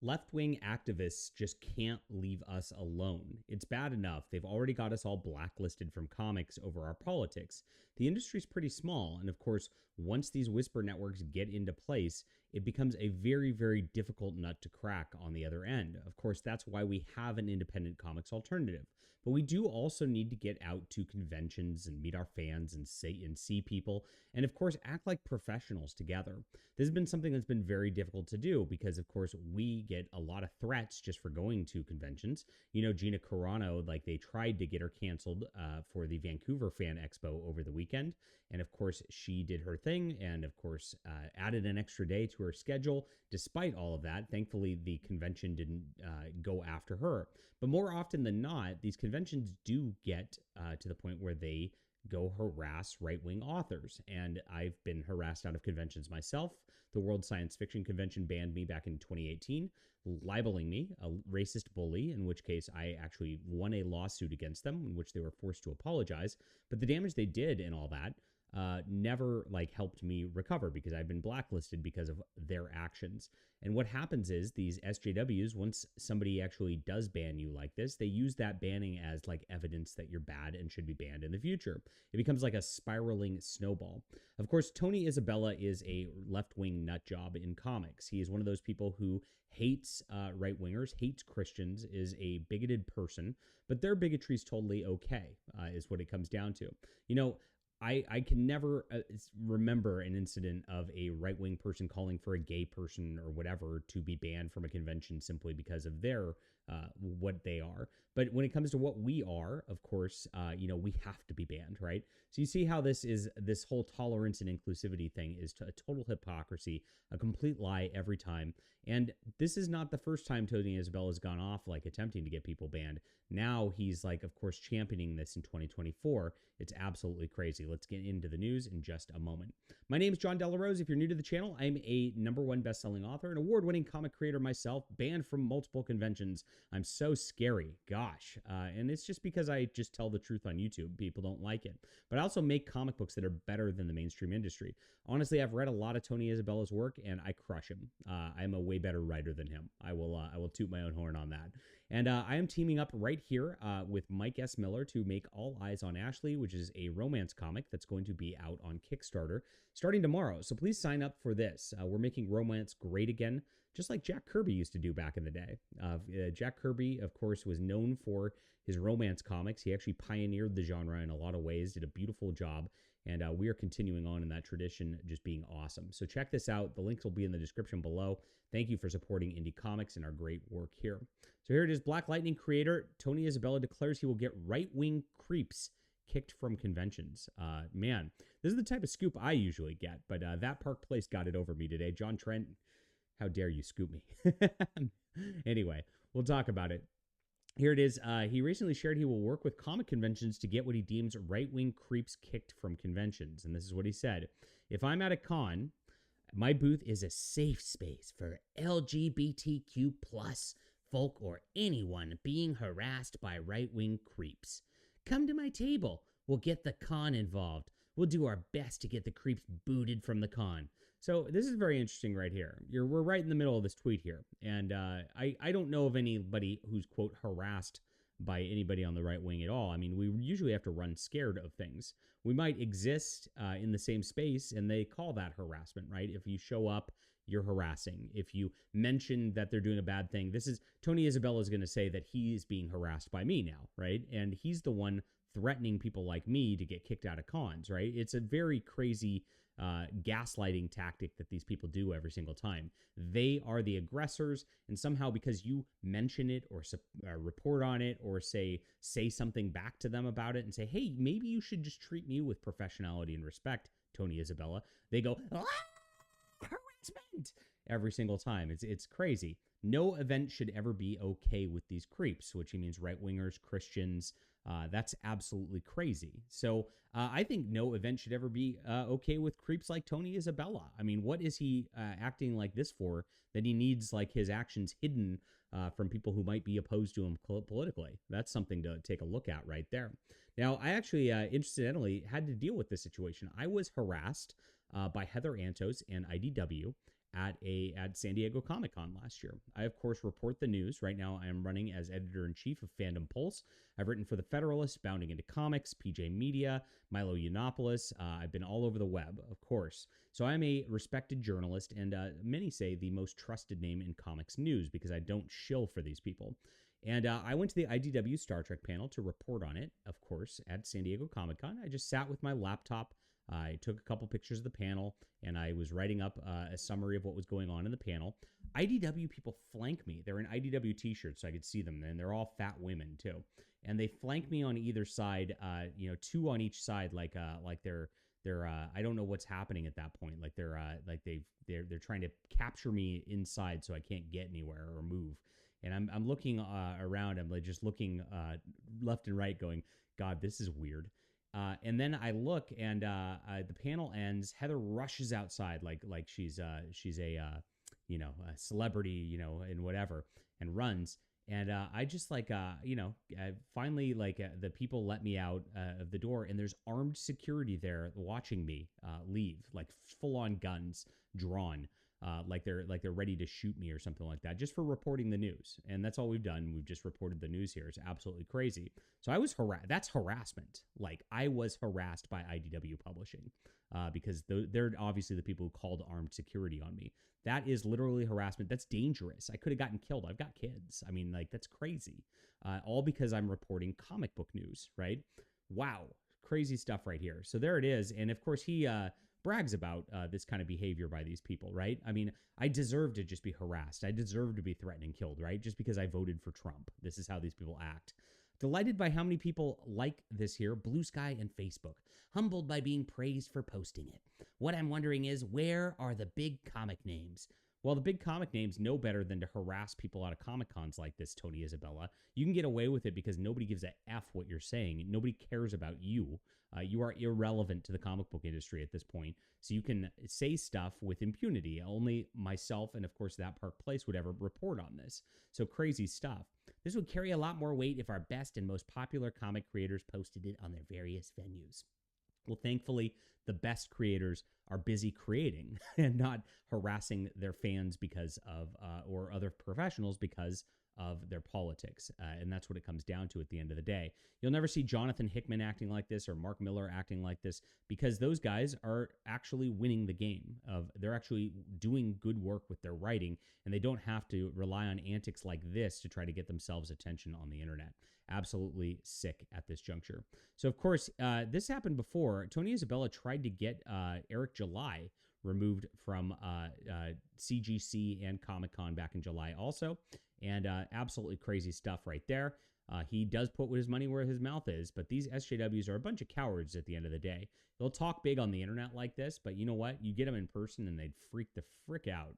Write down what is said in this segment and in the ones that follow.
Left-wing activists just can't leave us alone. It's bad enough. They've already got us all blacklisted from comics over our politics. The industry's pretty small, and of course, once these whisper networks get into place, it becomes a very, very difficult nut to crack on the other end. Of course, that's why we have an independent comics alternative. But we do also need to get out to conventions and meet our fans and see people, and of course, act like professionals together. This has been something that's been very difficult to do because, of course, we get a lot of threats just for going to conventions. You know, Gina Carano, like they tried to get her canceled for the Vancouver Fan Expo over the weekend. And of course, she did her thing and of course added an extra day to her schedule. Despite all of that, thankfully, the convention didn't go after her. But more often than not, these conventions do get to the point where they go harass right-wing authors. And I've been harassed out of conventions myself. The World Science Fiction Convention banned me back in 2018, libeling me a racist bully, in which case I actually won a lawsuit against them, in which they were forced to apologize. But the damage they did and all that never like helped me recover because I've been blacklisted because of their actions. And what happens is these SJWs, once somebody actually does ban you like this, they use that banning as like evidence that you're bad and should be banned in the future. It becomes like a spiraling snowball. Of course, Tony Isabella is a left-wing nut job in comics. He is one of those people who hates right-wingers, hates Christians, is a bigoted person, but their bigotry is totally okay, is what it comes down to. You know, I can never remember an incident of a right-wing person calling for a gay person or whatever to be banned from a convention simply because of their what they are. But when it comes to what we are, of course, we have to be banned, right? So you see how this whole tolerance and inclusivity thing is a total hypocrisy, a complete lie every time. And this is not the first time Tony Isabella has gone off like attempting to get people banned. Now he's like, of course, championing this in 2024. It's absolutely crazy. Let's get into the news in just a moment. My name is John Delarose. If you're new to the channel, I'm a #1 best-selling author, an award-winning comic creator myself, banned from multiple conventions. I'm so scary, gosh. And it's just because I just tell the truth on YouTube. People don't like it. But I also make comic books that are better than the mainstream industry. Honestly, I've read a lot of Tony Isabella's work, and I crush him. I'm a way better writer than him. I will toot my own horn on that. And I am teaming up right here with Mike S. Miller to make All Eyes on Ashley, which is a romance comic that's going to be out on Kickstarter starting tomorrow. So please sign up for this. We're making romance great again, just like Jack Kirby used to do back in the day. Jack Kirby, of course, was known for his romance comics. He actually pioneered the genre in a lot of ways, did a beautiful job, and we are continuing on in that tradition, just being awesome. So check this out. The links will be in the description below. Thank you for supporting indie comics and our great work here. So here it is. Black Lightning creator Tony Isabella declares he will get right-wing creeps kicked from conventions. Man, this is the type of scoop I usually get, but that Park Place got it over me today. John Trent, how dare you scoop me? Anyway, we'll talk about it. Here it is. He recently shared he will work with comic conventions to get what he deems right-wing creeps kicked from conventions. And this is what he said. If I'm at a con, my booth is a safe space for LGBTQ plus folk or anyone being harassed by right-wing creeps. Come to my table. We'll get the con involved. We'll do our best to get the creeps booted from the con. So this is very interesting right here. We're right in the middle of this tweet here. And I don't know of anybody who's, quote, harassed by anybody on the right wing at all. I mean, we usually have to run scared of things. We might exist in the same space, and they call that harassment, right? If you show up, you're harassing. If you mention that they're doing a bad thing, this is Tony Isabella is going to say that he's being harassed by me now, right? And he's the one threatening people like me to get kicked out of cons, right? It's a very crazy gaslighting tactic that these people do every single time. They are the aggressors, and somehow because you mention it or report on it or say something back to them about it and say, hey, maybe you should just treat me with professionality and respect, Tony Isabella, they go, harassment every single time. It's crazy. No event should ever be okay with these creeps, which means right-wingers, Christians. That's absolutely crazy. So I think no event should ever be okay with creeps like Tony Isabella. I mean, what is he acting like this for that he needs like his actions hidden from people who might be opposed to him politically? That's something to take a look at right there. Now, I actually, incidentally, had to deal with this situation. I was harassed by Heather Antos and IDW at San Diego Comic-Con last year. I, of course, report the news. Right now, I am running as editor-in-chief of Fandom Pulse. I've written for The Federalist, Bounding Into Comics, PJ Media, Milo Yiannopoulos. I've been all over the web, of course. So I'm a respected journalist, and many say the most trusted name in comics news because I don't shill for these people. And I went to the IDW Star Trek panel to report on it, of course, at San Diego Comic-Con. I just sat with my laptop. I took a couple pictures of the panel, and I was writing up a summary of what was going on in the panel. IDW people flank me. They're in IDW t-shirts, so I could see them, and they're all fat women too. And they flank me on either side, two on each side, like they're I don't know what's happening at that point. Like they're trying to capture me inside so I can't get anywhere or move. And I'm looking around. I'm like just looking left and right, going, God, this is weird. And then I look, and the panel ends. Heather rushes outside like she's a celebrity, and whatever, and runs. And I just finally the people let me out of the door, and there's armed security there watching me leave, like full on guns drawn. Like they're ready to shoot me or something like that, just for reporting the news. And that's all we've done. We've just reported the news here. It's absolutely crazy. So I was harassed. That's harassment. Like, I was harassed by IDW Publishing because they're obviously the people who called armed security on me. That is literally harassment. That's dangerous. I could have gotten killed. I've got kids. I mean, like, that's crazy. All because I'm reporting comic book news, right? Wow. Crazy stuff right here. So there it is. And of course, he brags about this kind of behavior by these people, right? I mean, I deserve to just be harassed. I deserve to be threatened and killed, right? Just because I voted for Trump. This is how these people act. Delighted by how many people like this here, Blue Sky and Facebook. Humbled by being praised for posting it. What I'm wondering is, where are the big comic names? Well, the big comic names know better than to harass people out of Comic Cons like this, Tony Isabella. You can get away with it because nobody gives a F what you're saying. Nobody cares about you. You are irrelevant to the comic book industry at this point. So you can say stuff with impunity. Only myself and, of course, That Park Place would ever report on this. So crazy stuff. This would carry a lot more weight if our best and most popular comic creators posted it on their various venues. Well, thankfully, the best creators are busy creating and not harassing their fans because of, or other professionals because of their politics. And that's what it comes down to at the end of the day. You'll never see Jonathan Hickman acting like this or Mark Miller acting like this because those guys are actually winning the game. They're actually doing good work with their writing, and they don't have to rely on antics like this to try to get themselves attention on the internet. Absolutely sick at this juncture. So, of course, this happened before. Tony Isabella tried to get Eric July removed from CGC and Comic-Con back in July also. And absolutely crazy stuff right there. He does put his money where his mouth is, but these SJWs are a bunch of cowards at the end of the day. They'll talk big on the internet like this, but you know what? You get them in person and they'd freak the frick out.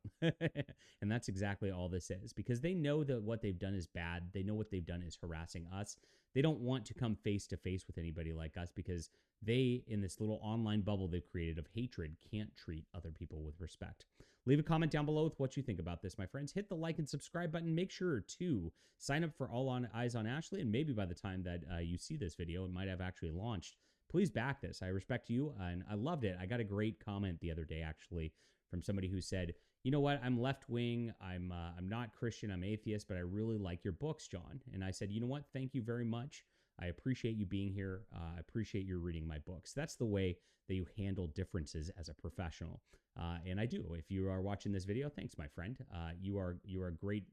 And that's exactly all this is, because they know that what they've done is bad. They know what they've done is harassing us. They don't want to come face to face with anybody like us because they, in this little online bubble they've created of hatred, can't treat other people with respect. Leave a comment down below with what you think about this, my friends. Hit the like and subscribe button. Make sure to sign up for Eyes on Ashley, and maybe by the time that you see this video, it might have actually launched. Please back this. I respect you, and I loved it. I got a great comment the other day, actually, from somebody who said, you know what, I'm left-wing, I'm not Christian, I'm atheist, but I really like your books, John. And I said, you know what, thank you very much. I appreciate you being here. I appreciate you reading my books. That's the way that you handle differences as a professional. And I do. If you are watching this video, thanks, my friend. You are a great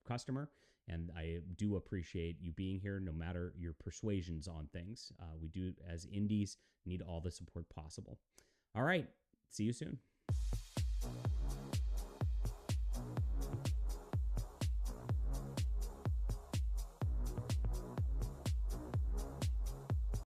customer, and I do appreciate you being here no matter your persuasions on things. We do, as indies, need all the support possible. All right. See you soon.